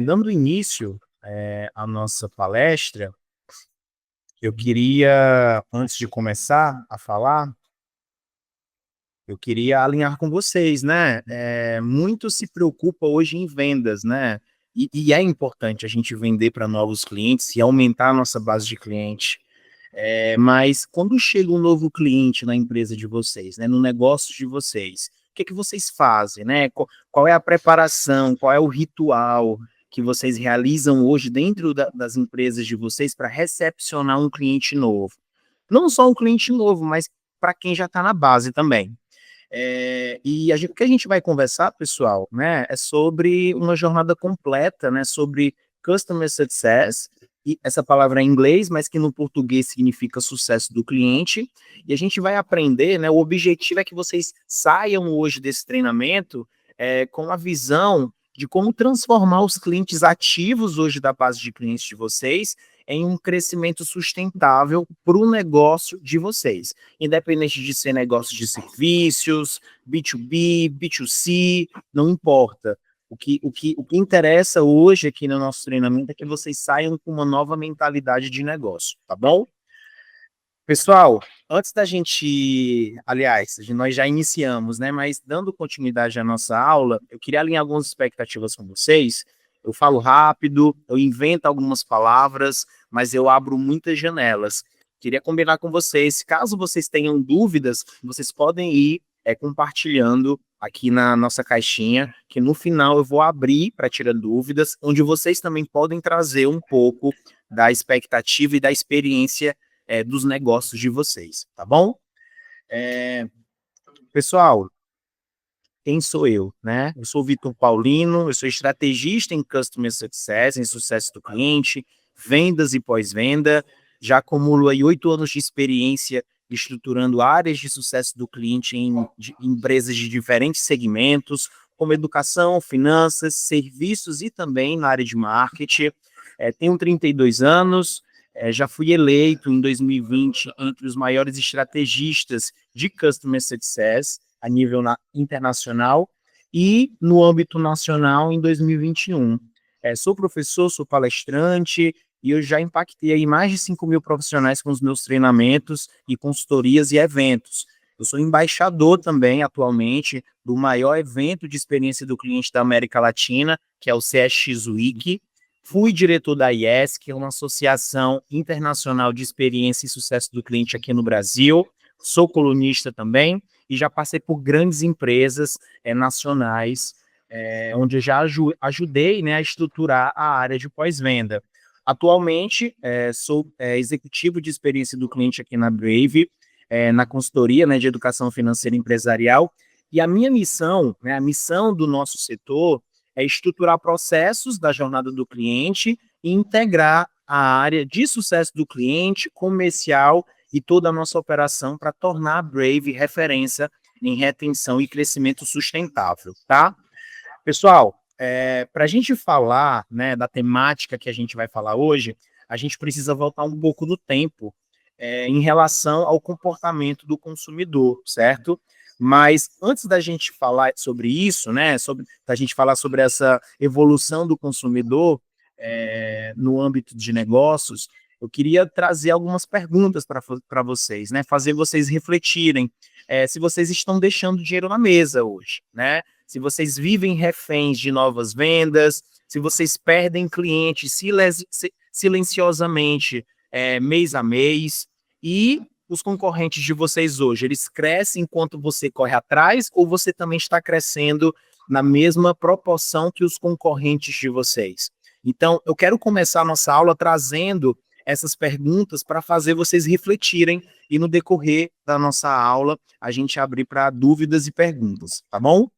Dando início, à nossa palestra, eu queria, antes de começar a falar, eu queria alinhar com vocês, né? Muito se preocupa hoje em vendas, né? E é importante a gente vender para novos clientes e aumentar a nossa base de cliente. Mas quando chega um novo cliente na empresa de vocês, né, no negócio de vocês, o que que vocês fazem, né? Qual é a preparação, qual é o ritual que vocês realizam hoje dentro das empresas de vocês para recepcionar um cliente novo? Não só um cliente novo, mas para quem já está na base também. O que a gente vai conversar, pessoal, né, é sobre uma jornada completa, né, sobre Customer Success, e essa palavra é em inglês, mas que no português significa sucesso do cliente, e a gente vai aprender, né, o objetivo é que vocês saiam hoje desse treinamento com a visão de como transformar os clientes ativos hoje da base de clientes de vocês em um crescimento sustentável para o negócio de vocês, independente de ser negócio de serviços, B2B, B2C, não importa. O que interessa hoje aqui no nosso treinamento é que vocês saiam com uma nova mentalidade de negócio, tá bom? Pessoal, antes da gente, aliás, nós já iniciamos, né? Mas dando continuidade à nossa aula, eu queria alinhar algumas expectativas com vocês. Eu falo rápido, eu invento algumas palavras, mas eu abro muitas janelas. Queria combinar com vocês, caso vocês tenham dúvidas, vocês podem ir compartilhando aqui na nossa caixinha, que no final eu vou abrir para tirar dúvidas, onde vocês também podem trazer um pouco da expectativa e da experiência dos negócios de vocês, tá bom? Pessoal, quem sou eu, né? Eu sou o Vitor Paulino, eu sou estrategista em Customer Success, em sucesso do cliente, vendas e pós-venda, já acumulo aí 8 anos de experiência estruturando áreas de sucesso do cliente em empresas de diferentes segmentos, como educação, finanças, serviços e também na área de marketing. Tenho 32 anos, já fui eleito em 2020 entre os maiores estrategistas de Customer Success a nível internacional e no âmbito nacional em 2021. Sou professor, sou palestrante e eu já impactei aí mais de 5.000 profissionais com os meus treinamentos e consultorias e eventos. Eu sou embaixador também, atualmente, do maior evento de experiência do cliente da América Latina, que é o CX Week. Fui diretor da IES, que é uma associação internacional de experiência e sucesso do cliente aqui no Brasil. Sou colunista também e já passei por grandes empresas nacionais, onde eu já ajudei, né, a estruturar a área de pós-venda. Atualmente, sou executivo de experiência do cliente aqui na Brave, na consultoria, né, de educação financeira empresarial, e a minha missão, né, a missão do nosso setor é estruturar processos da jornada do cliente e integrar a área de sucesso do cliente, comercial e toda a nossa operação para tornar a Brave referência em retenção e crescimento sustentável, tá? Pessoal, para a gente falar, né, da temática que a gente vai falar hoje, a gente precisa voltar um pouco no tempo em relação ao comportamento do consumidor, certo? Mas antes da gente falar sobre isso, né, da gente falar sobre essa evolução do consumidor no âmbito de negócios, eu queria trazer algumas perguntas para vocês, né, fazer vocês refletirem se vocês estão deixando dinheiro na mesa hoje, né? Se vocês vivem reféns de novas vendas, se vocês perdem clientes silenciosamente mês a mês, e os concorrentes de vocês hoje, eles crescem enquanto você corre atrás, ou você também está crescendo na mesma proporção que os concorrentes de vocês? Então, eu quero começar a nossa aula trazendo essas perguntas para fazer vocês refletirem e no decorrer da nossa aula a gente abrir para dúvidas e perguntas, tá bom?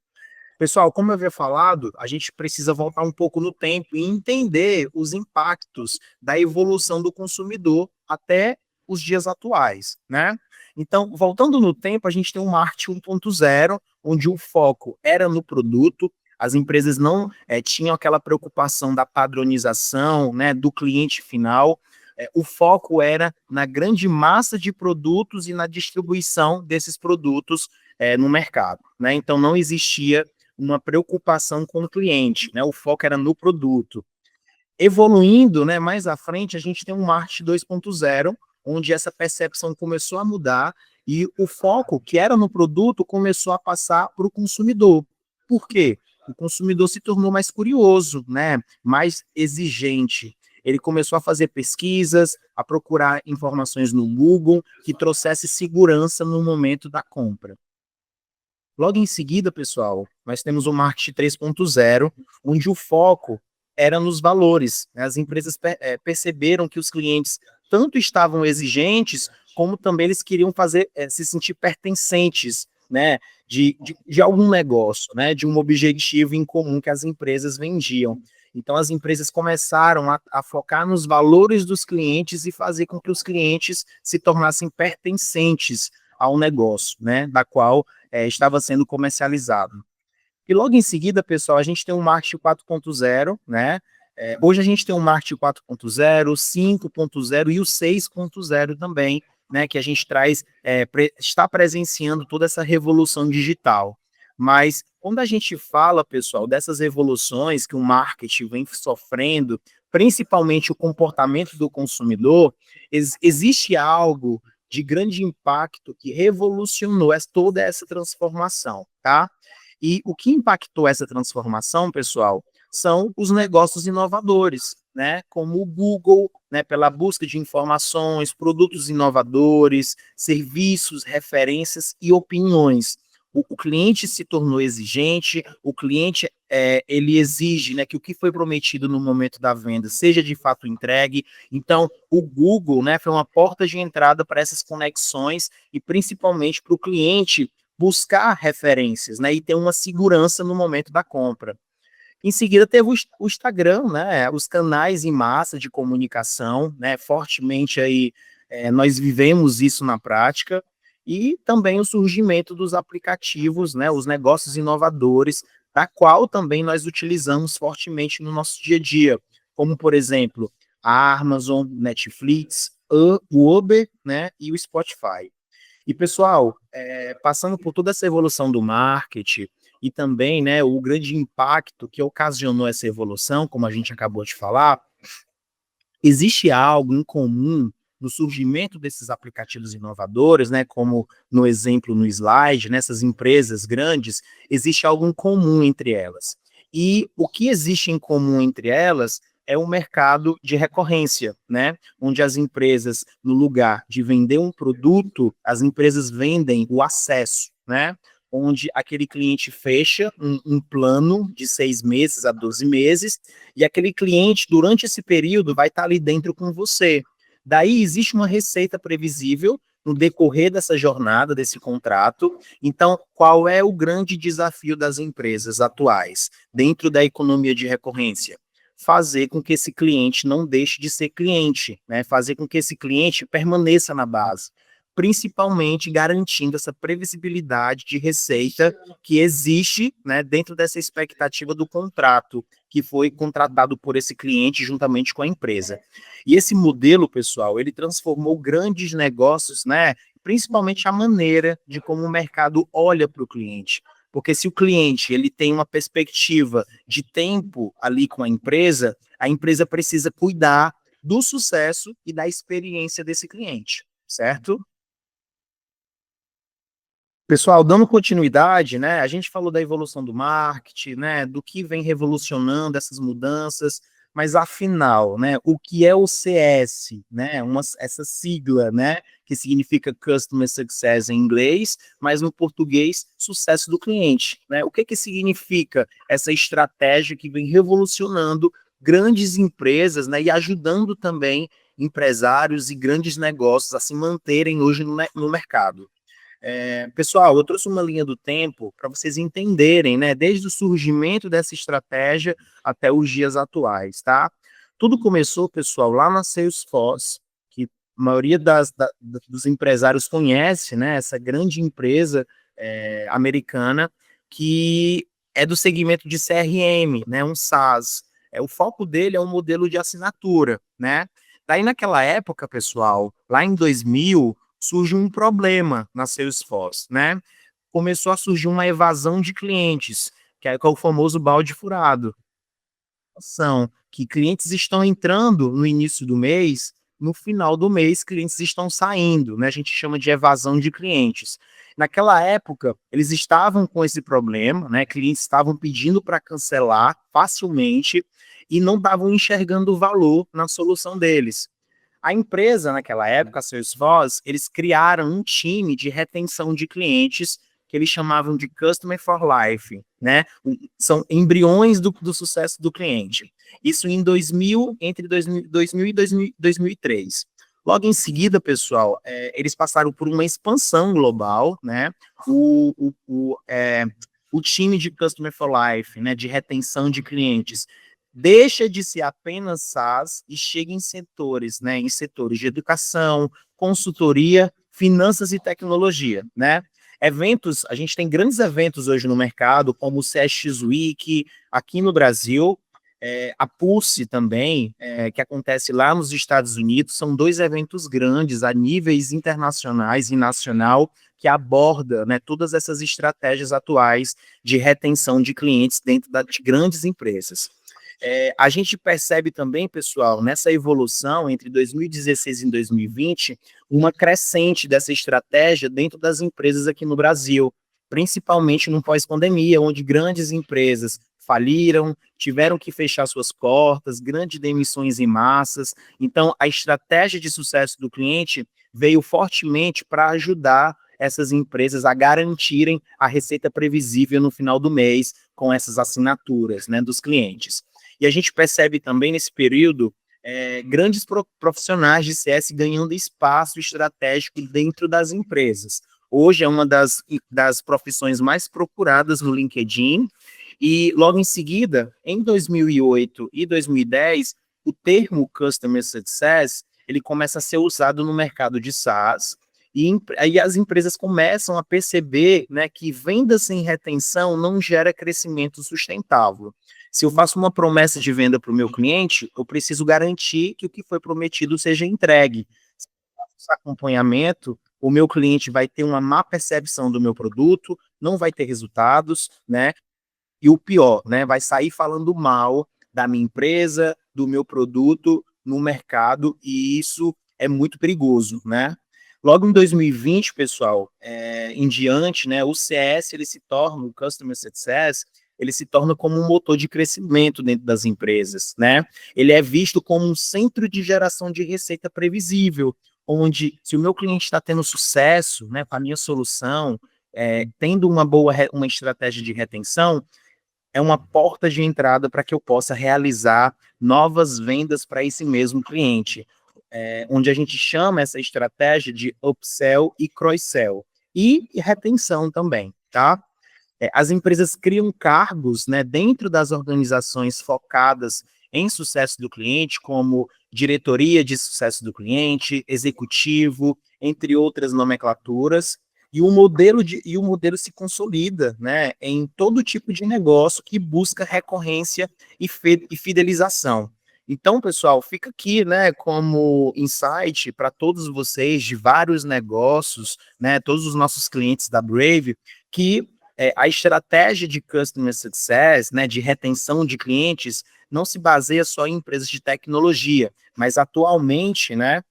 Pessoal, como eu havia falado, a gente precisa voltar um pouco no tempo e entender os impactos da evolução do consumidor até os dias atuais, né? Então, voltando no tempo, a gente tem um marketing 1.0, onde o foco era no produto, as empresas não tinham aquela preocupação da padronização, né, do cliente final. O foco era na grande massa de produtos e na distribuição desses produtos no mercado, né? Então, não existia uma preocupação com o cliente, né? O foco era no produto. Evoluindo, né, mais à frente, a gente tem um marketing 2.0, onde essa percepção começou a mudar e o foco que era no produto começou a passar para o consumidor. Por quê? O consumidor se tornou mais curioso, né, mais exigente. Ele começou a fazer pesquisas, a procurar informações no Google que trouxesse segurança no momento da compra. Logo em seguida, pessoal, nós temos o marketing 3.0, onde o foco era nos valores, né? As empresas perceberam que os clientes tanto estavam exigentes, como também eles queriam fazer se sentir pertencentes, né, de algum negócio, né, de um objetivo em comum que as empresas vendiam. Então, as empresas começaram a focar nos valores dos clientes e fazer com que os clientes se tornassem pertencentes ao negócio, né, da qual estava sendo comercializado. E logo em seguida, pessoal, a gente tem um marketing 4.0, né? Hoje a gente tem um marketing 4.0, 5.0 e o 6.0 também, né? Que a gente traz, está presenciando toda essa revolução digital. Mas quando a gente fala, pessoal, dessas revoluções que o marketing vem sofrendo, principalmente o comportamento do consumidor, existe algo de grande impacto que revolucionou toda essa transformação, tá? E o que impactou essa transformação, pessoal, são os negócios inovadores, né? Como o Google, né? Pela busca de informações, produtos inovadores, serviços, referências e opiniões. O cliente se tornou exigente, o cliente ele exige, né, que o que foi prometido no momento da venda seja de fato entregue. Então, o Google, né, foi uma porta de entrada para essas conexões e principalmente para o cliente buscar referências, né, e ter uma segurança no momento da compra. Em seguida teve o Instagram, né, os canais em massa de comunicação, né, fortemente aí nós vivemos isso na prática, e também o surgimento dos aplicativos, né, os negócios inovadores, da qual também nós utilizamos fortemente no nosso dia a dia, como por exemplo, a Amazon, Netflix, o Uber, né, e o Spotify. E, pessoal, passando por toda essa evolução do marketing e também, né, o grande impacto que ocasionou essa evolução, como a gente acabou de falar, existe algo em comum no surgimento desses aplicativos inovadores, né, como no exemplo no slide, nessas empresas grandes, existe algo em comum entre elas. E o que existe em comum entre elas é o mercado de recorrência, né, onde as empresas, no lugar de vender um produto, as empresas vendem o acesso, né, onde aquele cliente fecha um plano de 6 meses a 12 meses, e aquele cliente, durante esse período, vai estar ali dentro com você. Daí existe uma receita previsível no decorrer dessa jornada, desse contrato. Então, qual é o grande desafio das empresas atuais, dentro da economia de recorrência? Fazer com que esse cliente não deixe de ser cliente, né? Fazer com que esse cliente permaneça na base, principalmente garantindo essa previsibilidade de receita que existe, né, dentro dessa expectativa do contrato que foi contratado por esse cliente juntamente com a empresa. E esse modelo, pessoal, ele transformou grandes negócios, né, principalmente a maneira de como o mercado olha para o cliente. Porque se o cliente ele tem uma perspectiva de tempo ali com a empresa precisa cuidar do sucesso e da experiência desse cliente, certo? Pessoal, dando continuidade, né, a gente falou da evolução do marketing, né, do que vem revolucionando essas mudanças, mas afinal, né, o que é o CS, né, essa sigla, né, que significa Customer Success em inglês, mas no português, sucesso do cliente, né? O que que significa essa estratégia que vem revolucionando grandes empresas, né, e ajudando também empresários e grandes negócios a se manterem hoje no mercado? Pessoal, eu trouxe uma linha do tempo para vocês entenderem, né, desde o surgimento dessa estratégia até os dias atuais, tá? Tudo começou, pessoal, lá na Salesforce, que a maioria dos empresários conhece, né, essa grande empresa americana que é do segmento de CRM, né, um SaaS. O foco dele é um modelo de assinatura, né? Daí naquela época, pessoal, lá em 2000 surge um problema na Salesforce, né? Começou a surgir uma evasão de clientes, que é o famoso balde furado. São que clientes estão entrando no início do mês, no final do mês, clientes estão saindo, né? A gente chama de evasão de clientes. Naquela época, eles estavam com esse problema, né? Clientes estavam pedindo para cancelar facilmente e não estavam enxergando o valor na solução deles. A empresa, naquela época, a Salesforce, eles criaram um time de retenção de clientes que eles chamavam de Customer for Life, né? São embriões do sucesso do cliente. Isso em 2000, entre 2000 e 2003. Logo em seguida, pessoal, eles passaram por uma expansão global, né? O time de Customer for Life, né? De retenção de clientes, deixa de ser apenas SaaS e chega em setores, né? Em setores de educação, consultoria, finanças e tecnologia, né? Eventos, a gente tem grandes eventos hoje no mercado, como o CX Week, aqui no Brasil, a Pulse também, que acontece lá nos Estados Unidos, são dois eventos grandes a níveis internacionais e nacional, que aborda, né, todas essas estratégias atuais de retenção de clientes dentro de grandes empresas. A gente percebe também, pessoal, nessa evolução entre 2016 e 2020, uma crescente dessa estratégia dentro das empresas aqui no Brasil, principalmente no pós-pandemia, onde grandes empresas faliram, tiveram que fechar suas portas, grandes demissões em massas. Então, a estratégia de sucesso do cliente veio fortemente para ajudar essas empresas a garantirem a receita previsível no final do mês com essas assinaturas, né, dos clientes. E a gente percebe também nesse período grandes profissionais de CS ganhando espaço estratégico dentro das empresas. Hoje é uma das profissões mais procuradas no LinkedIn, e logo em seguida, em 2008 e 2010, o termo Customer Success ele começa a ser usado no mercado de SaaS, e aí as empresas começam a perceber, né, que venda sem retenção não gera crescimento sustentável. Se eu faço uma promessa de venda para o meu cliente, eu preciso garantir que o que foi prometido seja entregue. Se eu faço esse acompanhamento, o meu cliente vai ter uma má percepção do meu produto, não vai ter resultados, né? E o pior, né? Vai sair falando mal da minha empresa, do meu produto no mercado, e isso é muito perigoso, né? Logo em 2020, pessoal, em diante, né, o CS ele se torna, o Customer Success, ele se torna como um motor de crescimento dentro das empresas, né? Ele é visto como um centro de geração de receita previsível, onde se o meu cliente está tendo sucesso, né, com a minha solução, tendo uma estratégia de retenção, é uma porta de entrada para que eu possa realizar novas vendas para esse mesmo cliente, onde a gente chama essa estratégia de upsell e cross-sell, e retenção também, tá? As empresas criam cargos, né, dentro das organizações focadas em sucesso do cliente, como diretoria de sucesso do cliente, executivo, entre outras nomenclaturas, e o modelo se consolida, né, em todo tipo de negócio que busca recorrência e fidelização. Então, pessoal, fica aqui, né, como insight para todos vocês de vários negócios, né, todos os nossos clientes da Brave, que a estratégia de Customer Success, né, de retenção de clientes, não se baseia só em empresas de tecnologia, mas atualmente, né,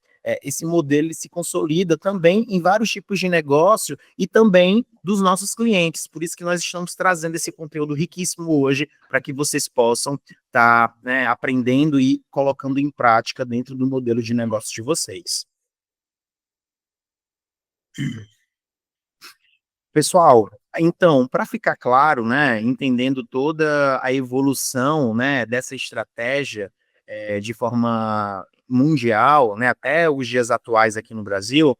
esse modelo se consolida também em vários tipos de negócio e também dos nossos clientes. Por isso que nós estamos trazendo esse conteúdo riquíssimo hoje, para que vocês possam estar, né, aprendendo e colocando em prática dentro do modelo de negócio de vocês. Pessoal, então, para ficar claro, né, entendendo toda a evolução, né, dessa estratégia de forma mundial, né, até os dias atuais aqui no Brasil,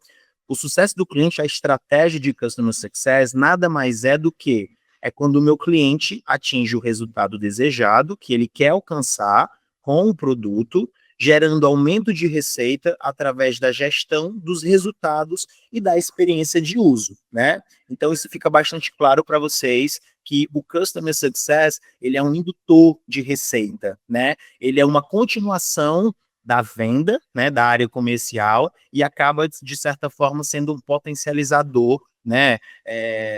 o sucesso do cliente, a estratégia de Customer Success, nada mais é do que quando o meu cliente atinge o resultado desejado, que ele quer alcançar com o produto, gerando aumento de receita através da gestão dos resultados e da experiência de uso, né? Então, isso fica bastante claro para vocês que o Customer Success, ele é um indutor de receita, né? Ele é uma continuação da venda, né, da área comercial, e acaba, de certa forma, sendo um potencializador né,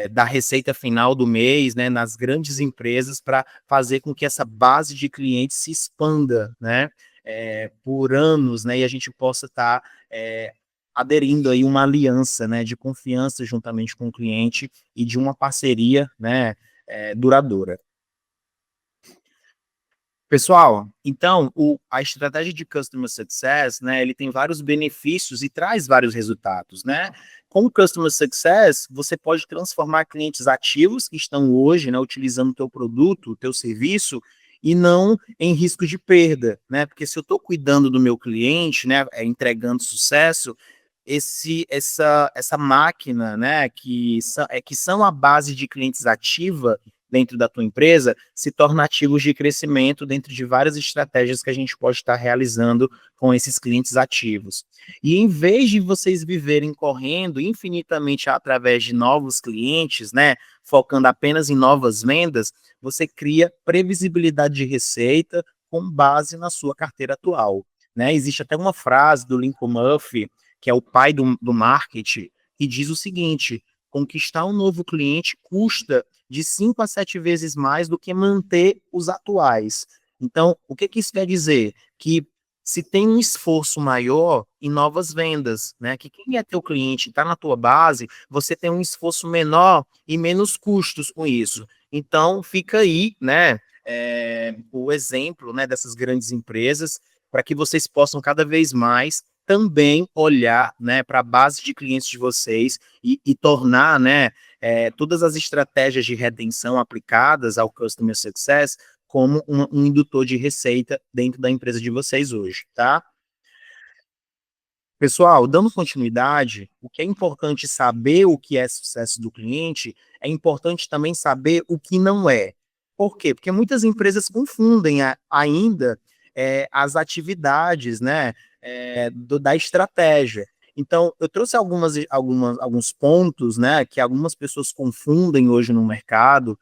da receita final do mês, né, nas grandes empresas para fazer com que essa base de clientes se expanda, né, por anos, né, e a gente possa estar aderindo aí uma aliança, né, de confiança juntamente com o cliente e de uma parceria, né, duradoura. Pessoal, então a estratégia de Customer Success, né, ele tem vários benefícios e traz vários resultados, né? Com o Customer Success, você pode transformar clientes ativos que estão hoje, né, utilizando o teu produto, o teu serviço, e não em risco de perda, né? Porque se eu estou cuidando do meu cliente, né, entregando sucesso, essa máquina, né, que são a base de clientes ativa dentro da tua empresa, se torna ativos de crescimento dentro de várias estratégias que a gente pode estar realizando com esses clientes ativos. E em vez de vocês viverem correndo infinitamente através de novos clientes, né, focando apenas em novas vendas, você cria previsibilidade de receita com base na sua carteira atual. Né? Existe até uma frase do Lincoln Murphy, que é o pai do marketing, que diz o seguinte: conquistar um novo cliente custa de 5 a 7 vezes mais do que manter os atuais. Então, o que, que isso quer dizer? Que se tem um esforço maior em novas vendas, né? Que quem é teu cliente, está na tua base, você tem um esforço menor e menos custos com isso. Então, fica aí, né? O exemplo, né, dessas grandes empresas para que vocês possam cada vez mais também olhar, né, para a base de clientes de vocês e tornar, né, todas as estratégias de retenção aplicadas ao Customer Success como um indutor de receita dentro da empresa de vocês hoje, tá? Pessoal, dando continuidade, o que é importante saber o que é sucesso do cliente, é importante também saber o que não é. Por quê? Porque muitas empresas confundem ainda as atividades, né, da estratégia. Então, eu trouxe alguns pontos, né, que algumas pessoas confundem hoje no mercado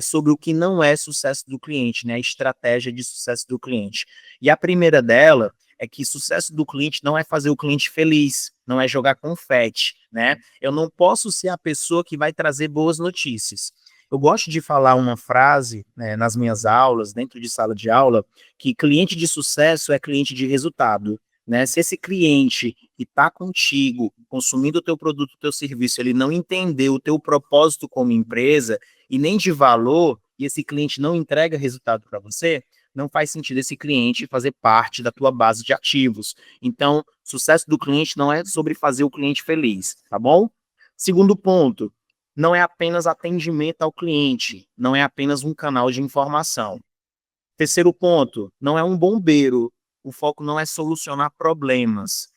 sobre o que não é sucesso do cliente, né, a estratégia de sucesso do cliente. E a primeira dela é que sucesso do cliente não é fazer o cliente feliz, não é jogar confete, né? Eu não posso ser a pessoa que vai trazer boas notícias. Eu gosto de falar uma frase, né, nas minhas aulas, dentro de sala de aula, que cliente de sucesso é cliente de resultado. Né? Se esse cliente que está contigo, consumindo o teu produto, o teu serviço, ele não entendeu o teu propósito como empresa e nem de valor, e esse cliente não entrega resultado para você, não faz sentido esse cliente fazer parte da tua base de ativos. Então, sucesso do cliente não é sobre fazer o cliente feliz, tá bom? Segundo ponto, não é apenas atendimento ao cliente, não é apenas um canal de informação. Terceiro ponto, não é um bombeiro, o foco não é solucionar problemas.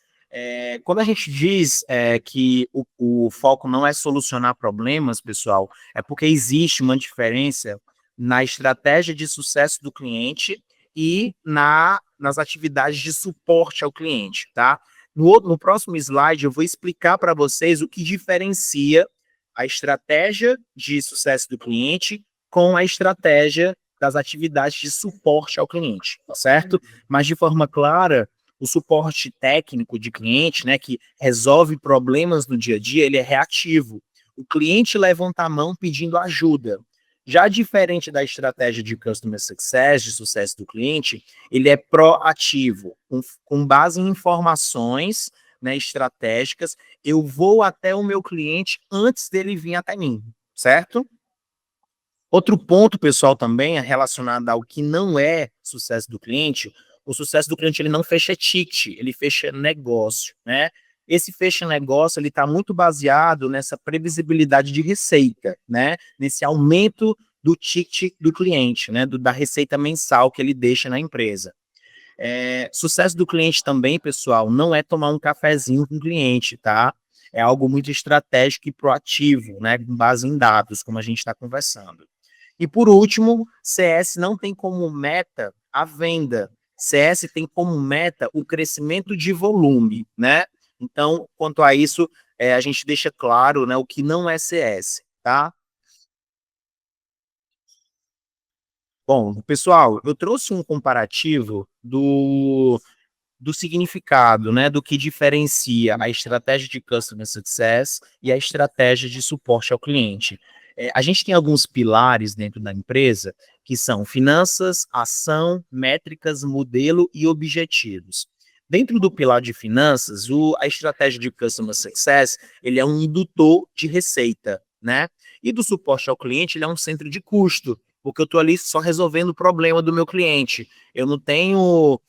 Quando a gente diz que o foco não é solucionar problemas, pessoal, é porque existe uma diferença na estratégia de sucesso do cliente e nas atividades de suporte ao cliente, tá? No próximo slide, eu vou explicar para vocês o que diferencia a estratégia de sucesso do cliente com a estratégia das atividades de suporte ao cliente, tá certo? Mas de forma clara, o suporte técnico de cliente, né, que resolve problemas no dia a dia, ele é reativo. O cliente levanta a mão pedindo ajuda. Já diferente da estratégia de customer success, de sucesso do cliente, ele é proativo, com base em informações, né, estratégicas. Eu vou até o meu cliente antes dele vir até mim, certo? Outro ponto, pessoal, também é relacionado ao que não é sucesso do cliente. O sucesso do cliente ele não fecha ticket, ele fecha negócio, né? Esse fecha negócio ele está muito baseado nessa previsibilidade de receita, né? Nesse aumento do ticket do cliente, né? Da receita mensal que ele deixa na empresa. Sucesso do cliente também, pessoal, não é tomar um cafezinho com o cliente, tá? É algo muito estratégico e proativo, né? Com base em dados, como a gente está conversando. E por último, CS não tem como meta a venda. CS tem como meta o crescimento de volume, né? Então, quanto a isso, a gente deixa claro, né, o que não é CS, tá? Bom, pessoal, eu trouxe um comparativo do significado, né, do que diferencia a estratégia de Customer Success e a estratégia de suporte ao cliente. A gente tem alguns pilares dentro da empresa, que são finanças, ação, métricas, modelo e objetivos. Dentro do pilar de finanças, a estratégia de Customer Success, ele é um indutor de receita, né? E do suporte ao cliente, ele é um centro de custo, porque eu estou ali só resolvendo o problema do meu cliente. Eu não tenho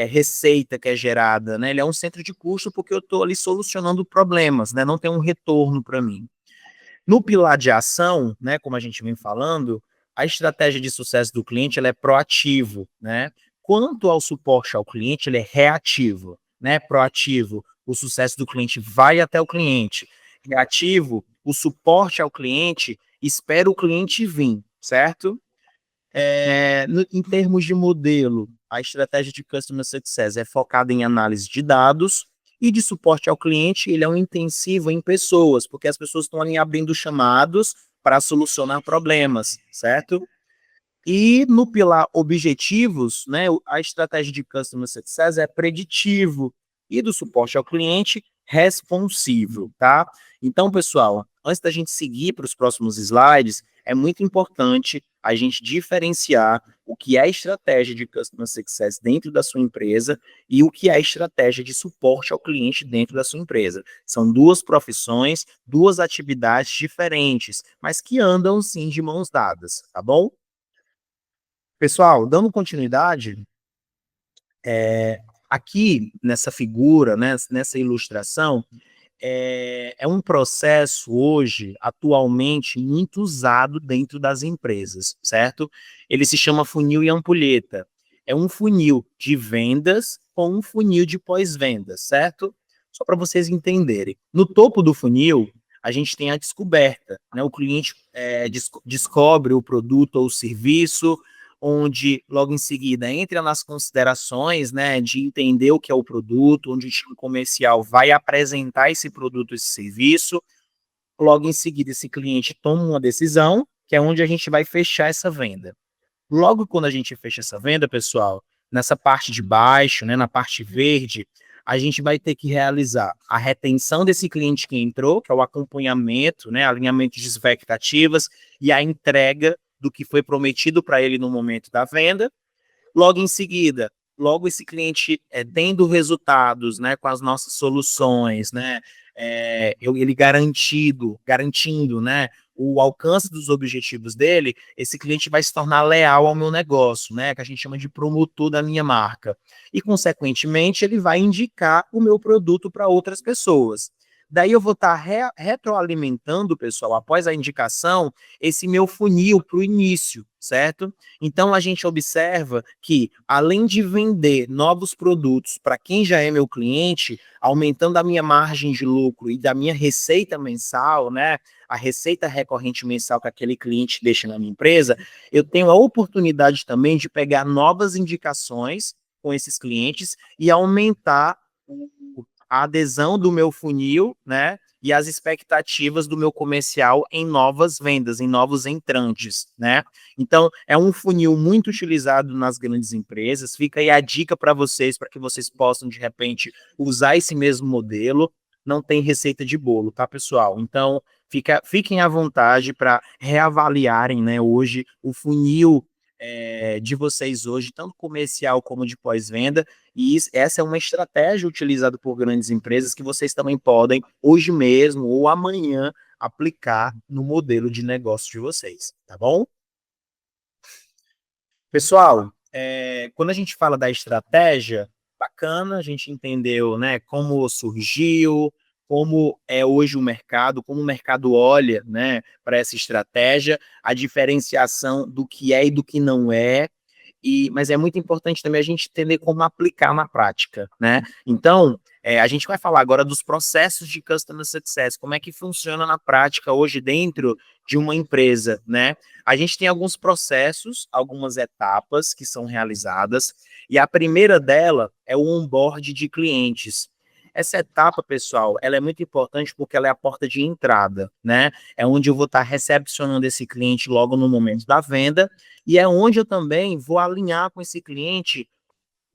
receita que é gerada, né? Ele é um centro de custo porque eu estou ali solucionando problemas, né? Não tem um retorno para mim. No pilar de ação, né, como a gente vem falando, a estratégia de sucesso do cliente ela é proativo, né? Quanto ao suporte ao cliente, ele é reativo, né? Proativo, o sucesso do cliente vai até o cliente. Reativo, o suporte ao cliente espera o cliente vir, certo? Em termos de modelo, a estratégia de Customer Success é focada em análise de dados e de suporte ao cliente, ele é um intensivo em pessoas, porque as pessoas estão ali abrindo chamados para solucionar problemas, certo? E no pilar objetivos, né, a estratégia de Customer Success é preditivo e do suporte ao cliente responsivo, tá? Então, pessoal, antes da gente seguir para os próximos slides, é muito importante a gente diferenciar o que é estratégia de Customer Success dentro da sua empresa e o que é estratégia de suporte ao cliente dentro da sua empresa. São duas profissões, duas atividades diferentes, mas que andam sim de mãos dadas, tá bom? Pessoal, dando continuidade, aqui nessa figura, né, nessa ilustração, é um processo hoje, atualmente, muito usado dentro das empresas, certo? Ele se chama funil e ampulheta. É um funil de vendas com um funil de pós-vendas, certo? Só para vocês entenderem. No topo do funil, a gente tem a descoberta, né? O cliente descobre o produto ou o serviço, onde logo em seguida entra nas considerações, né, de entender o que é o produto, onde o time comercial vai apresentar esse produto, esse serviço, logo em seguida esse cliente toma uma decisão, que é onde a gente vai fechar essa venda. Logo quando a gente fecha essa venda, pessoal, nessa parte de baixo, né, na parte verde, a gente vai ter que realizar a retenção desse cliente que entrou, que é o acompanhamento, né, alinhamento de expectativas e a entrega do que foi prometido para ele no momento da venda. Logo em seguida, logo esse cliente tendo resultados, né, com as nossas soluções, né, ele garantindo, né, o alcance dos objetivos dele, esse cliente vai se tornar leal ao meu negócio, né, que a gente chama de promotor da minha marca. E, consequentemente, ele vai indicar o meu produto para outras pessoas. Daí eu vou estar retroalimentando, pessoal, após a indicação, esse meu funil para o início, certo? Então a gente observa que, além de vender novos produtos para quem já é meu cliente, aumentando a minha margem de lucro e da minha receita mensal, né? A receita recorrente mensal que aquele cliente deixa na minha empresa, eu tenho a oportunidade também de pegar novas indicações com esses clientes e aumentar a adesão do meu funil, né? E as expectativas do meu comercial em novas vendas, em novos entrantes, né? Então, é um funil muito utilizado nas grandes empresas. Fica aí a dica para vocês, para que vocês possam, de repente, usar esse mesmo modelo. Não tem receita de bolo, tá, pessoal? Então, fiquem à vontade para reavaliarem, né, hoje o funil de vocês hoje, tanto comercial como de pós-venda, e essa é uma estratégia utilizada por grandes empresas que vocês também podem, hoje mesmo ou amanhã, aplicar no modelo de negócio de vocês, tá bom? Pessoal, quando a gente fala da estratégia, bacana, a gente entendeu, né, como surgiu, como é hoje o mercado, como o mercado olha, né, para essa estratégia, a diferenciação do que é e do que não é, mas é muito importante também a gente entender como aplicar na prática, né? Então, a gente vai falar agora dos processos de Customer Success, como é que funciona na prática hoje dentro de uma empresa, né? A gente tem alguns processos, algumas etapas que são realizadas, e a primeira dela é o onboard de clientes. Essa etapa, pessoal, ela é muito importante porque ela é a porta de entrada, né? É onde eu vou estar recepcionando esse cliente logo no momento da venda, e é onde eu também vou alinhar com esse cliente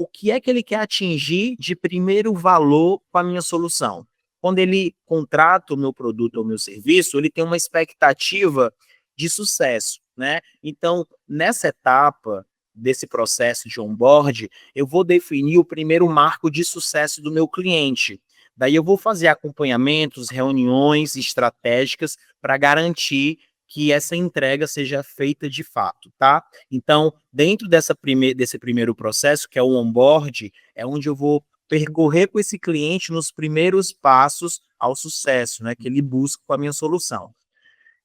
o que é que ele quer atingir de primeiro valor com a minha solução. Quando ele contrata o meu produto ou o meu serviço, ele tem uma expectativa de sucesso, né? Então, nessa etapa desse processo de onboard, eu vou definir o primeiro marco de sucesso do meu cliente. Daí eu vou fazer acompanhamentos, reuniões estratégicas para garantir que essa entrega seja feita de fato, tá? Então, dentro desse primeiro processo, que é o onboard, é onde eu vou percorrer com esse cliente nos primeiros passos ao sucesso, né, que ele busca com a minha solução.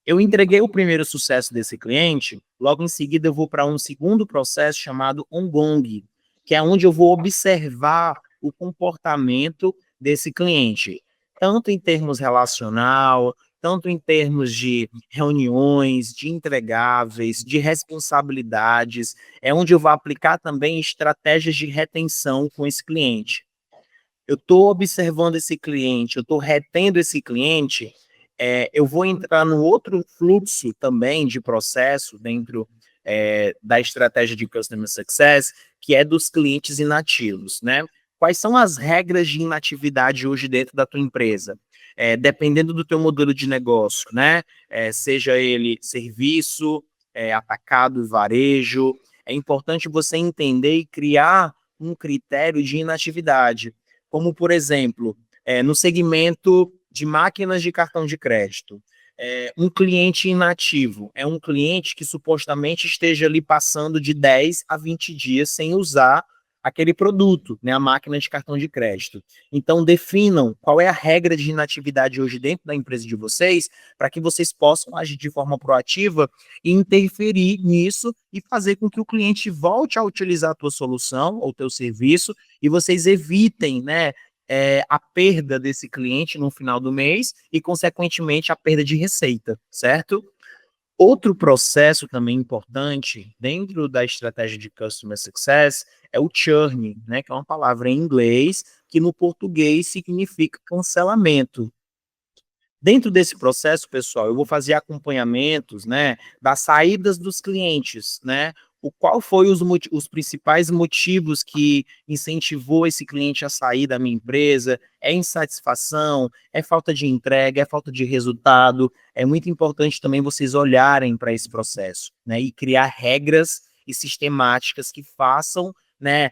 Eu entreguei o primeiro sucesso desse cliente, logo em seguida eu vou para um segundo processo chamado ongoing, que é onde eu vou observar o comportamento desse cliente, tanto em termos relacional, tanto em termos de reuniões, de entregáveis, de responsabilidades, é onde eu vou aplicar também estratégias de retenção com esse cliente. Eu estou observando esse cliente, eu estou retendo esse cliente, eu vou entrar no outro fluxo também de processo dentro da estratégia de Customer Success, que é dos clientes inativos, né? Quais são as regras de inatividade hoje dentro da tua empresa? Dependendo do teu modelo de negócio, né? Seja ele serviço, atacado e varejo, é importante você entender e criar um critério de inatividade, como, por exemplo, no segmento de máquinas de cartão de crédito. Um cliente inativo é um cliente que supostamente esteja ali passando de 10 a 20 dias sem usar aquele produto, né, a máquina de cartão de crédito. Então, definam qual é a regra de inatividade hoje dentro da empresa de vocês, para que vocês possam agir de forma proativa e interferir nisso e fazer com que o cliente volte a utilizar a tua solução ou teu serviço e vocês evitem, né, a perda desse cliente no final do mês e, consequentemente, a perda de receita, certo? Outro processo também importante dentro da estratégia de Customer Success é o churn, né, que é uma palavra em inglês que no português significa cancelamento. Dentro desse processo, pessoal, eu vou fazer acompanhamentos, né, das saídas dos clientes, né? Qual foi os principais motivos que incentivou esse cliente a sair da minha empresa? É insatisfação? É falta de entrega? É falta de resultado? É muito importante também vocês olharem para esse processo, né, e criar regras e sistemáticas que façam, né,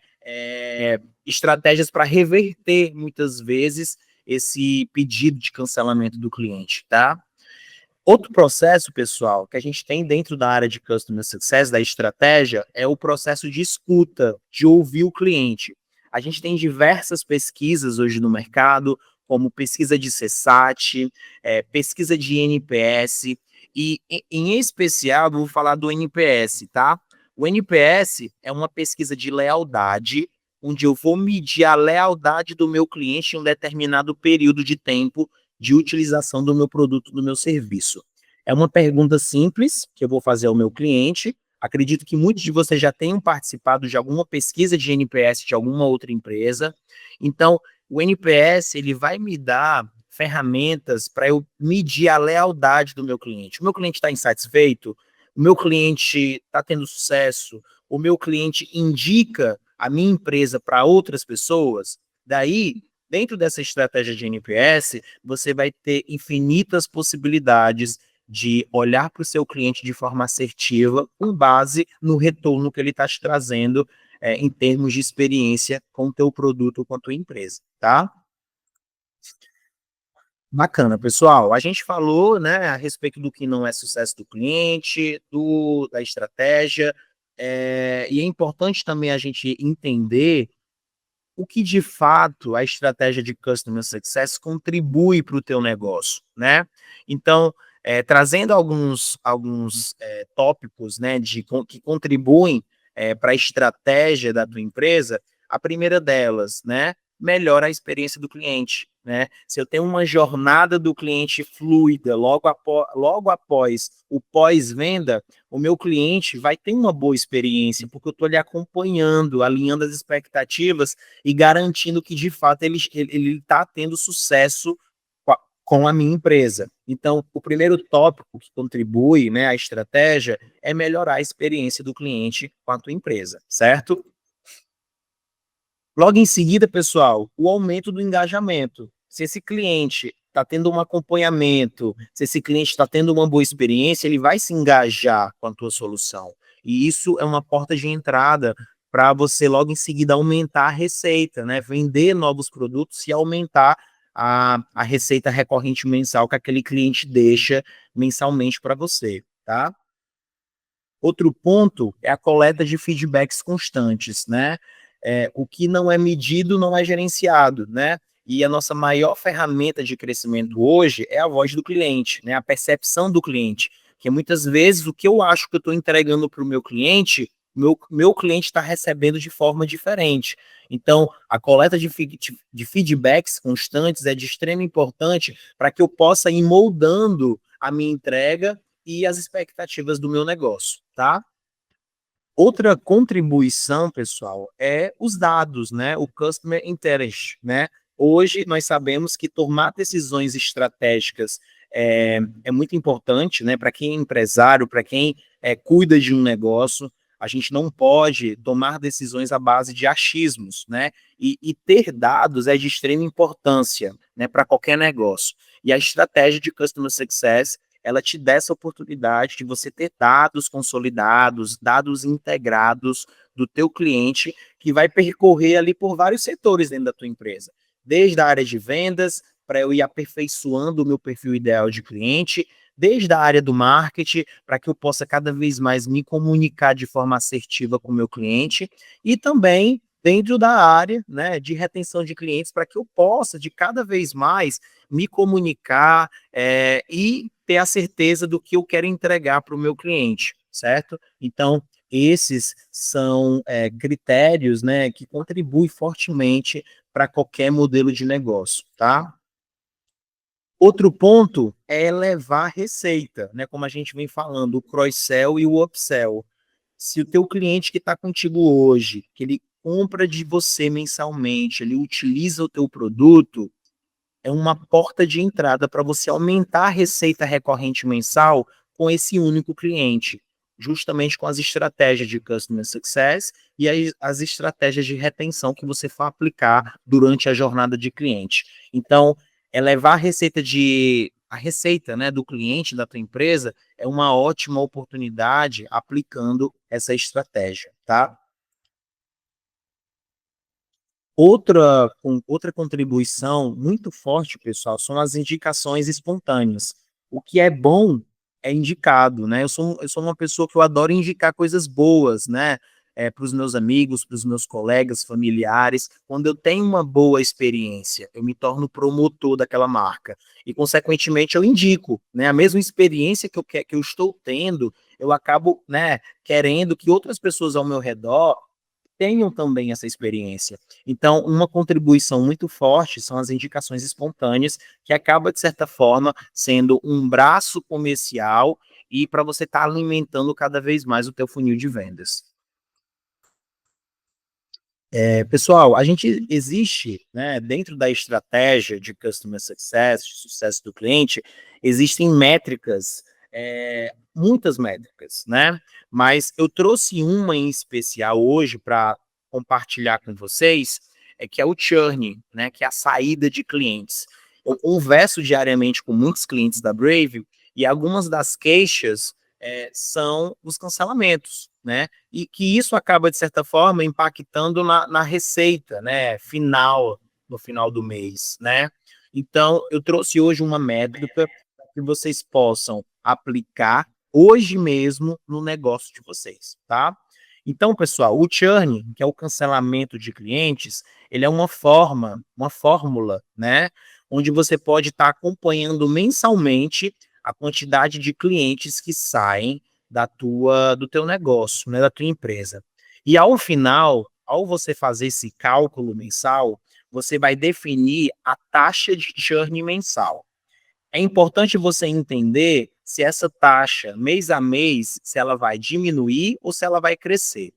estratégias para reverter muitas vezes esse pedido de cancelamento do cliente, tá? Outro processo, pessoal, que a gente tem dentro da área de Customer Success, da estratégia, é o processo de escuta, de ouvir o cliente. A gente tem diversas pesquisas hoje no mercado, como pesquisa de CSAT, pesquisa de NPS, e em especial, eu vou falar do NPS, tá? O NPS é uma pesquisa de lealdade, onde eu vou medir a lealdade do meu cliente em um determinado período de tempo de utilização do meu produto, do meu serviço. É uma pergunta simples que eu vou fazer ao meu cliente. Acredito que muitos de vocês já tenham participado de alguma pesquisa de NPS de alguma outra empresa. Então, o NPS ele vai me dar ferramentas para eu medir a lealdade do meu cliente. O meu cliente está insatisfeito? O meu cliente está tendo sucesso? O meu cliente indica a minha empresa para outras pessoas? Daí, dentro dessa estratégia de NPS, você vai ter infinitas possibilidades de olhar para o seu cliente de forma assertiva, com base no retorno que ele está te trazendo em termos de experiência com o teu produto ou com a tua empresa, tá? Bacana, pessoal. A gente falou, né, a respeito do que não é sucesso do cliente, da estratégia, e é importante também a gente entender o que de fato a estratégia de Customer Success contribui para o teu negócio, né? Então, trazendo alguns tópicos, né, que contribuem para a estratégia da tua empresa, a primeira delas, né, melhora a experiência do cliente, né? Se eu tenho uma jornada do cliente fluida logo após o pós-venda, o meu cliente vai ter uma boa experiência, porque eu estou ali acompanhando, alinhando as expectativas e garantindo que, de fato, ele está tendo sucesso com a minha empresa. Então, o primeiro tópico que contribui, né, à estratégia é melhorar a experiência do cliente com a tua empresa, certo? Logo em seguida, pessoal, o aumento do engajamento. Se esse cliente está tendo um acompanhamento, se esse cliente está tendo uma boa experiência, ele vai se engajar com a tua solução. E isso é uma porta de entrada para você logo em seguida aumentar a receita, né? Vender novos produtos e aumentar a receita recorrente mensal que aquele cliente deixa mensalmente para você, tá? Outro ponto é a coleta de feedbacks constantes, né? O que não é medido não é gerenciado, né? E a nossa maior ferramenta de crescimento hoje é a voz do cliente, né? A percepção do cliente, que muitas vezes o que eu acho que eu estou entregando para o meu cliente, meu cliente está recebendo de forma diferente. Então, a coleta de feedbacks constantes é de extrema importância para que eu possa ir moldando a minha entrega e as expectativas do meu negócio, tá? Outra contribuição, pessoal, é os dados, né? O customer interest, né? Hoje nós sabemos que tomar decisões estratégicas é muito importante, né? Para quem é empresário, para quem cuida de um negócio, a gente não pode tomar decisões à base de achismos, né? E ter dados é de extrema importância, né? Para qualquer negócio. E a estratégia de customer success ela te dá essa oportunidade de você ter dados consolidados, dados integrados do teu cliente, que vai percorrer ali por vários setores dentro da tua empresa. Desde a área de vendas, para eu ir aperfeiçoando o meu perfil ideal de cliente, desde a área do marketing, para que eu possa cada vez mais me comunicar de forma assertiva com o meu cliente, e também dentro da área, né, de retenção de clientes, para que eu possa, de cada vez mais, me comunicar e ter a certeza do que eu quero entregar para o meu cliente, certo? Então, esses são critérios, né, que contribuem fortemente para qualquer modelo de negócio, tá? Outro ponto é elevar a receita, né? Como a gente vem falando, o cross-sell e o upsell. Se o teu cliente que está contigo hoje, que ele compra de você mensalmente, ele utiliza o teu produto, é uma porta de entrada para você aumentar a receita recorrente mensal com esse único cliente, justamente com as estratégias de Customer Success e as estratégias de retenção que você for aplicar durante a jornada de cliente. Então, elevar a receita, né, do cliente da tua empresa é uma ótima oportunidade aplicando essa estratégia, tá? Outra contribuição muito forte, pessoal, são as indicações espontâneas. O que é bom é indicado, né? Eu sou uma pessoa que eu adoro indicar coisas boas, né? Para os meus amigos, para os meus colegas, familiares. Quando eu tenho uma boa experiência, eu me torno promotor daquela marca. E, consequentemente, eu indico, né? A mesma experiência que eu estou tendo, eu acabo, né, querendo que outras pessoas ao meu redor tenham também essa experiência. Então, uma contribuição muito forte são as indicações espontâneas, que acaba, de certa forma, sendo um braço comercial e para você estar alimentando cada vez mais o teu funil de vendas. Pessoal, a gente existe, né, dentro da estratégia de Customer Success, de sucesso do cliente, existem métricas, muitas métricas, né? Mas eu trouxe uma em especial hoje para compartilhar com vocês, que é o churn, né, que é a saída de clientes. Eu converso diariamente com muitos clientes da Brave e algumas das queixas são os cancelamentos, né? E que isso acaba, de certa forma, impactando na receita, né, final, no final do mês, né? Então, eu trouxe hoje uma métrica para que vocês possam aplicar hoje mesmo no negócio de vocês, tá? Então, pessoal, o churn, que é o cancelamento de clientes, ele é uma fórmula, né, onde você pode estar acompanhando mensalmente a quantidade de clientes que saem do teu negócio, né, da tua empresa. E ao final, ao você fazer esse cálculo mensal, você vai definir a taxa de churn mensal. É importante você entender se essa taxa, mês a mês, se ela vai diminuir ou se ela vai crescer.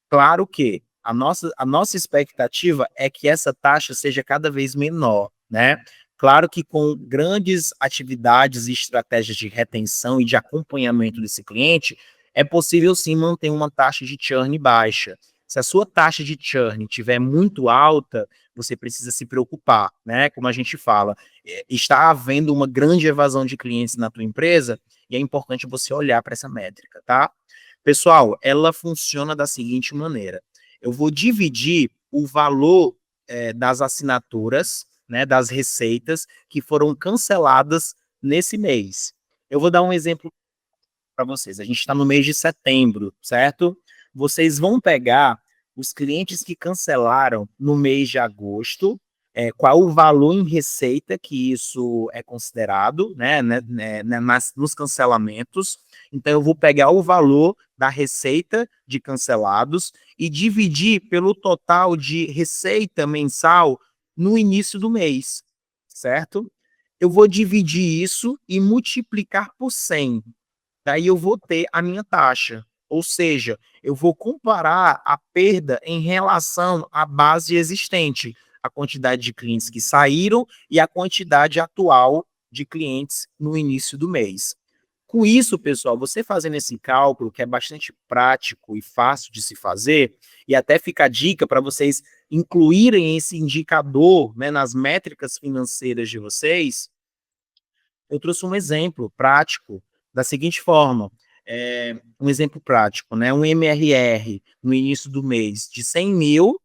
Claro que a nossa expectativa é que essa taxa seja cada vez menor, né? Claro que com grandes atividades e estratégias de retenção e de acompanhamento desse cliente, é possível sim manter uma taxa de churn baixa. Se a sua taxa de churn estiver muito alta, você precisa se preocupar, né? Como a gente fala, está havendo uma grande evasão de clientes na tua empresa e é importante você olhar para essa métrica, tá? Pessoal, ela funciona da seguinte maneira: eu vou dividir o valor das assinaturas, né, das receitas que foram canceladas nesse mês. Eu vou dar um exemplo para vocês. A gente está no mês de setembro, certo? Vocês vão pegar os clientes que cancelaram no mês de agosto, qual o valor em receita que isso é considerado, nos cancelamentos. Então, eu vou pegar o valor da receita de cancelados e dividir pelo total de receita mensal no início do mês, certo? Eu vou dividir isso e multiplicar por 100. Daí eu vou ter a minha taxa. Ou seja, eu vou comparar a perda em relação à base existente, a quantidade de clientes que saíram e a quantidade atual de clientes no início do mês. Com isso, pessoal, você fazendo esse cálculo, que é bastante prático e fácil de se fazer, e até fica a dica para vocês incluírem esse indicador, né, nas métricas financeiras de vocês, eu trouxe um exemplo prático da seguinte forma, um exemplo prático, né? Um MRR no início do mês de 100 mil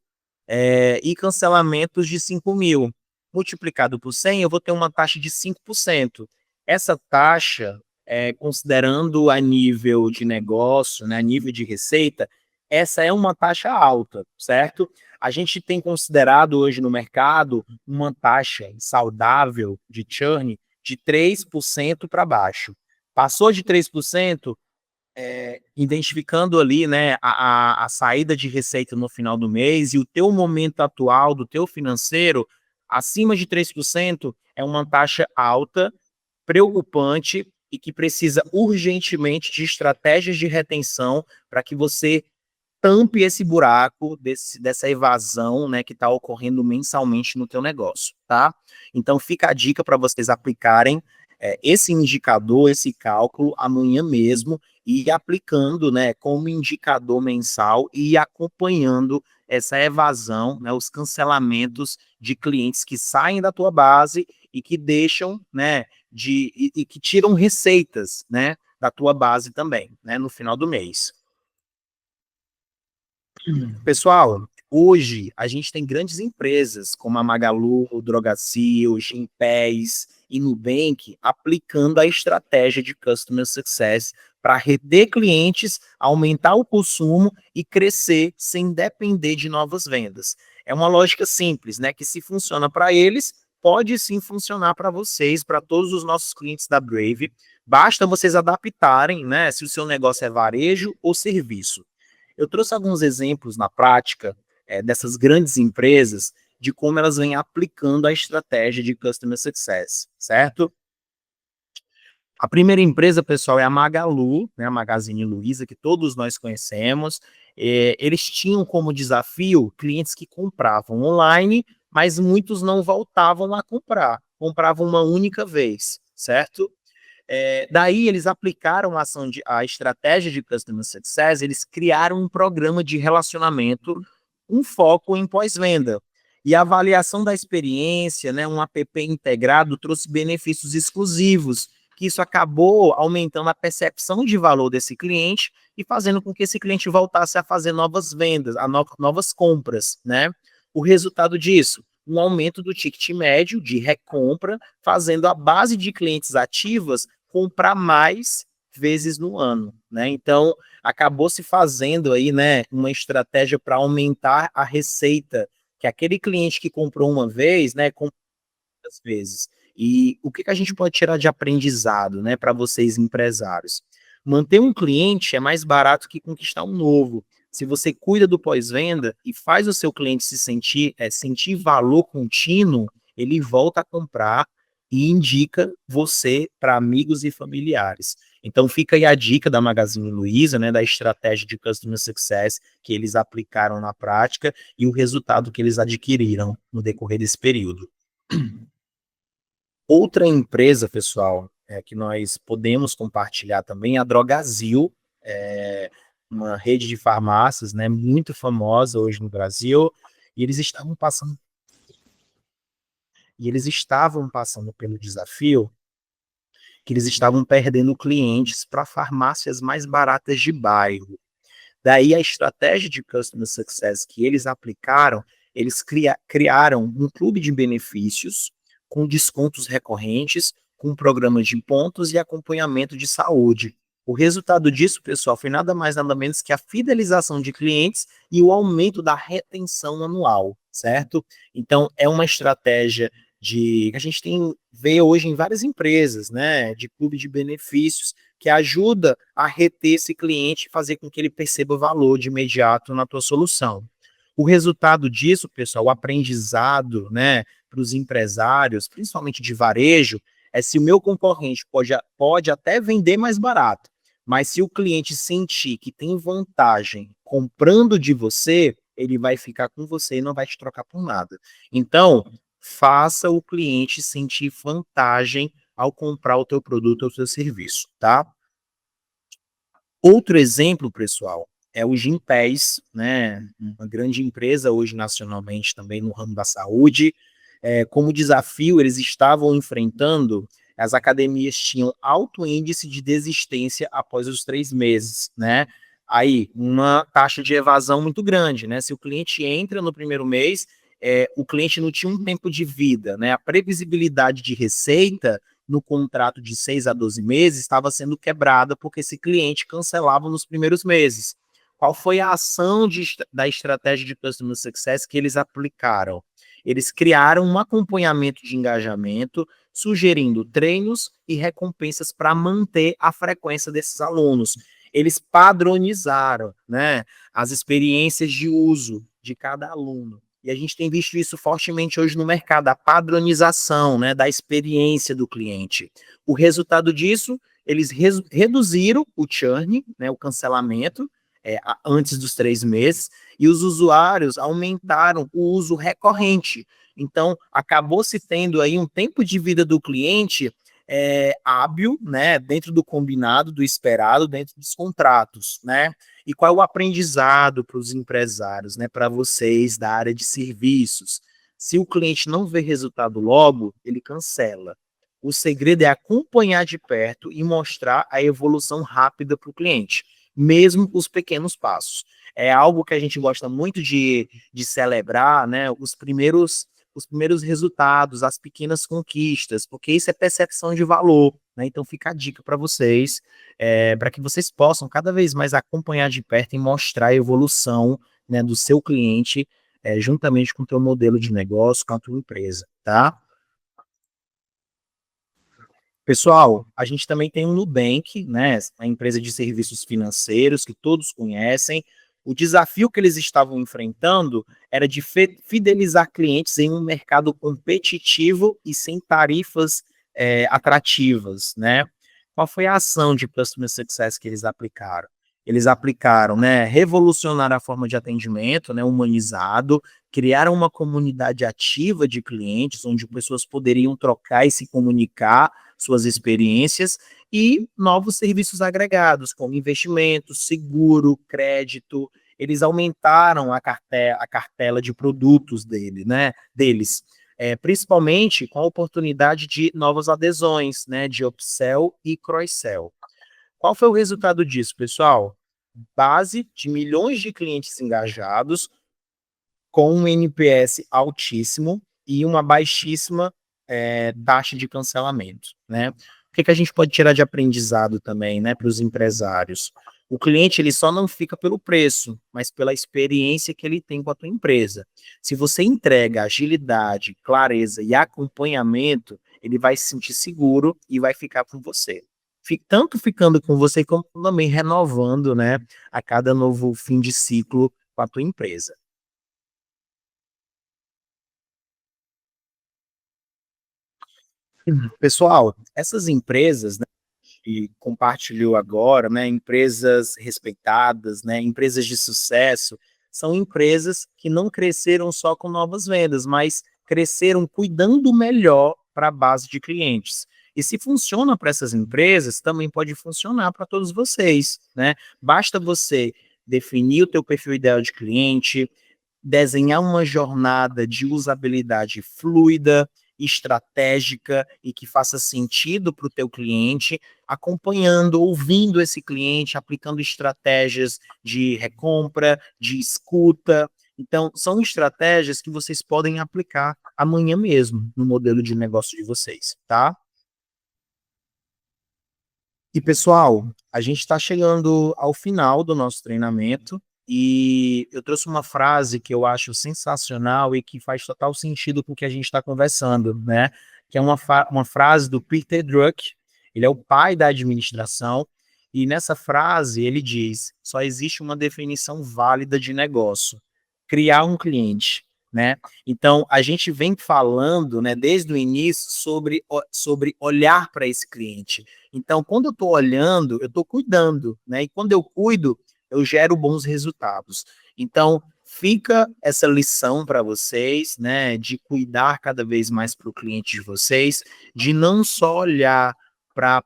e cancelamentos de 5 mil. Multiplicado por 100, eu vou ter uma taxa de 5%. Essa taxa, considerando a nível de negócio, né, a nível de receita, essa é uma taxa alta, certo? A gente tem considerado hoje no mercado uma taxa saudável de churn de 3% para baixo. Passou de 3%, identificando ali, né, a saída de receita no final do mês e o teu momento atual do teu financeiro, acima de 3% é uma taxa alta, preocupante e que precisa urgentemente de estratégias de retenção para que você tampe esse buraco dessa evasão, né, que está ocorrendo mensalmente no teu negócio, tá? Então fica a dica para vocês aplicarem esse indicador, esse cálculo amanhã mesmo e ir aplicando, né, como indicador mensal e ir acompanhando essa evasão, né, os cancelamentos de clientes que saem da tua base e que deixam, né, e que tiram receitas, né, da tua base também, né, no final do mês. Pessoal, hoje a gente tem grandes empresas como a Magalu, o Drogasil, o Gympass e Nubank aplicando a estratégia de Customer Success para reter clientes, aumentar o consumo e crescer sem depender de novas vendas. É uma lógica simples, né? Que se funciona para eles, pode sim funcionar para vocês, para todos os nossos clientes da Brave. Basta vocês adaptarem, né? Se o seu negócio é varejo ou serviço. Eu trouxe alguns exemplos na prática dessas grandes empresas de como elas vêm aplicando a estratégia de Customer Success, certo? A primeira empresa, pessoal, é a Magalu, né, a Magazine Luiza, que todos nós conhecemos. Eles tinham como desafio clientes que compravam online, mas muitos não voltavam a comprar, compravam uma única vez, certo? Daí eles aplicaram a estratégia de Customer Success, eles criaram um programa de relacionamento, um foco em pós-venda. E a avaliação da experiência, né, um app integrado, trouxe benefícios exclusivos, que isso acabou aumentando a percepção de valor desse cliente e fazendo com que esse cliente voltasse a fazer novas vendas, novas compras, né? O resultado disso, um aumento do ticket médio de recompra, fazendo a base de clientes ativas comprar mais vezes no ano, né? Então, acabou se fazendo aí, né, uma estratégia para aumentar a receita, que aquele cliente que comprou uma vez, né, compra muitas vezes. E o que que a gente pode tirar de aprendizado, né, para vocês empresários? Manter um cliente é mais barato que conquistar um novo. Se você cuida do pós-venda e faz o seu cliente se sentir valor contínuo, ele volta a comprar e indica você para amigos e familiares. Então fica aí a dica da Magazine Luiza, né, da estratégia de Customer Success que eles aplicaram na prática e o resultado que eles adquiriram no decorrer desse período. Outra empresa, pessoal, que nós podemos compartilhar também é a Drogasil. uma rede de farmácias, né, muito famosa hoje no Brasil, e eles estavam passando pelo desafio que eles estavam perdendo clientes para farmácias mais baratas de bairro. Daí a estratégia de Customer Success que eles aplicaram, eles criaram um clube de benefícios com descontos recorrentes, com programas de pontos e acompanhamento de saúde. O resultado disso, pessoal, foi nada mais nada menos que a fidelização de clientes e o aumento da retenção anual, certo? Então, é uma estratégia que a gente vê hoje em várias empresas, né, de clube de benefícios, que ajuda a reter esse cliente e fazer com que ele perceba o valor de imediato na tua solução. O resultado disso, pessoal, o aprendizado, né, para os empresários, principalmente de varejo, é se o meu concorrente pode até vender mais barato, mas se o cliente sentir que tem vantagem comprando de você, ele vai ficar com você e não vai te trocar por nada. Então, faça o cliente sentir vantagem ao comprar o teu produto ou o teu serviço, tá? Outro exemplo, pessoal, é o Gympass, né? Uma grande empresa hoje nacionalmente também no ramo da saúde. Como desafio, eles estavam enfrentando, as academias tinham alto índice de desistência após os 3 meses, né? Aí, uma taxa de evasão muito grande, né? Se o cliente entra no primeiro mês, o cliente não tinha um tempo de vida, né? A previsibilidade de receita no contrato de 6 a 12 meses estava sendo quebrada porque esse cliente cancelava nos primeiros meses. Qual foi a ação da estratégia de Customer Success que eles aplicaram? Eles criaram um acompanhamento de engajamento, sugerindo treinos e recompensas para manter a frequência desses alunos. Eles padronizaram, né, as experiências de uso de cada aluno. E a gente tem visto isso fortemente hoje no mercado, a padronização, né, da experiência do cliente. O resultado disso, eles reduziram o churn, né, o cancelamento, antes dos 3 meses, e os usuários aumentaram o uso recorrente. Então, acabou se tendo aí um tempo de vida do cliente hábil, né, dentro do combinado, do esperado, dentro dos contratos, né? E qual é o aprendizado para os empresários, né, para vocês da área de serviços? Se o cliente não vê resultado logo, ele cancela. O segredo é acompanhar de perto e mostrar a evolução rápida para o cliente, mesmo os pequenos passos. É algo que a gente gosta muito de celebrar, né? Os primeiros resultados, as pequenas conquistas, porque isso é percepção de valor, né? Então fica a dica para vocês, para que vocês possam cada vez mais acompanhar de perto e mostrar a evolução, né, do seu cliente, juntamente com o teu modelo de negócio, com a tua empresa, tá? Pessoal, a gente também tem o Nubank, né, a empresa de serviços financeiros que todos conhecem. O desafio que eles estavam enfrentando era de fidelizar clientes em um mercado competitivo e sem tarifas atrativas, né? Qual foi a ação de Customer Success que eles aplicaram? Eles aplicaram, né, revolucionar a forma de atendimento, né, humanizado, criaram uma comunidade ativa de clientes, onde pessoas poderiam trocar e se comunicar suas experiências e novos serviços agregados, como investimentos, seguro, crédito. Eles aumentaram a cartela de produtos deles, principalmente com a oportunidade de novas adesões, né, de upsell e cross-sell. Qual foi o resultado disso, pessoal? Base de milhões de clientes engajados, com um NPS altíssimo e uma baixíssima taxa de cancelamento, né? O que a gente pode tirar de aprendizado também, né, para os empresários? O cliente ele só não fica pelo preço, mas pela experiência que ele tem com a tua empresa. Se você entrega agilidade, clareza e acompanhamento, ele vai se sentir seguro e vai ficar com você. Tanto ficando com você como também renovando, né, a cada novo fim de ciclo com a tua empresa. Pessoal, essas empresas, né, que compartilhou agora, né, empresas respeitadas, né, empresas de sucesso, são empresas que não cresceram só com novas vendas, mas cresceram cuidando melhor para a base de clientes. E se funciona para essas empresas, também pode funcionar para todos vocês, né. Basta você definir o teu perfil ideal de cliente, desenhar uma jornada de usabilidade fluida, estratégica e que faça sentido para o teu cliente, acompanhando, ouvindo esse cliente, aplicando estratégias de recompra, de escuta. Então, são estratégias que vocês podem aplicar amanhã mesmo no modelo de negócio de vocês, tá? E pessoal, a gente está chegando ao final do nosso treinamento e eu trouxe uma frase que eu acho sensacional e que faz total sentido com o que a gente está conversando, né? Que é uma frase do Peter Drucker, ele é o pai da administração, e nessa frase ele diz: só existe uma definição válida de negócio, criar um cliente. Né? Então, a gente vem falando, né, desde o início sobre olhar para esse cliente. Então, quando eu estou olhando, eu estou cuidando, né? E quando eu cuido, eu gero bons resultados. Então, fica essa lição para vocês, né? De cuidar cada vez mais para o cliente de vocês, de não só olhar para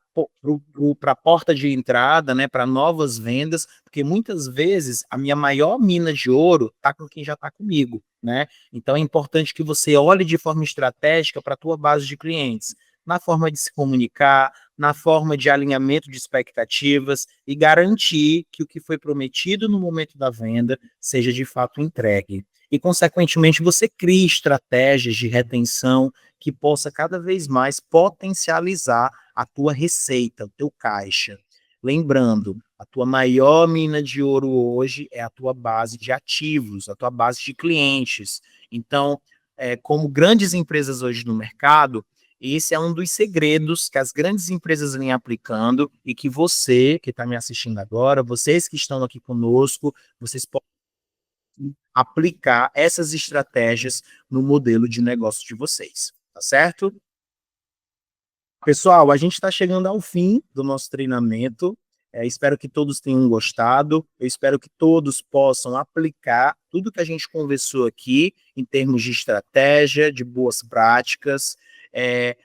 a porta de entrada, né? Para novas vendas, porque muitas vezes a minha maior mina de ouro está com quem já está comigo, né? Então é importante que você olhe de forma estratégica para a tua base de clientes, na forma de se comunicar, na forma de alinhamento de expectativas e garantir que o que foi prometido no momento da venda seja de fato entregue. E, consequentemente, você crie estratégias de retenção que possa cada vez mais potencializar a tua receita, o teu caixa. Lembrando, a tua maior mina de ouro hoje é a tua base de ativos, a tua base de clientes. Então, como grandes empresas hoje no mercado, esse é um dos segredos que as grandes empresas vêm aplicando e que você, que está me assistindo agora, vocês que estão aqui conosco, vocês podem aplicar essas estratégias no modelo de negócio de vocês, tá certo? Pessoal, a gente está chegando ao fim do nosso treinamento. Espero que todos tenham gostado. Eu espero que todos possam aplicar tudo que a gente conversou aqui em termos de estratégia, de boas práticas.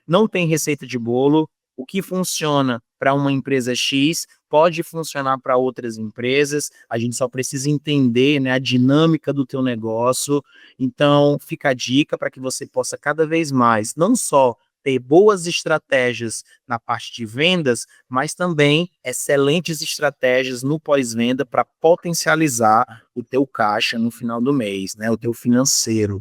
Não tem receita de bolo. O que funciona para uma empresa X pode funcionar para outras empresas. A gente só precisa entender, né, a dinâmica do teu negócio. Então, fica a dica para que você possa cada vez mais, não só ter boas estratégias na parte de vendas, mas também excelentes estratégias no pós-venda para potencializar o teu caixa no final do mês, né, o teu financeiro.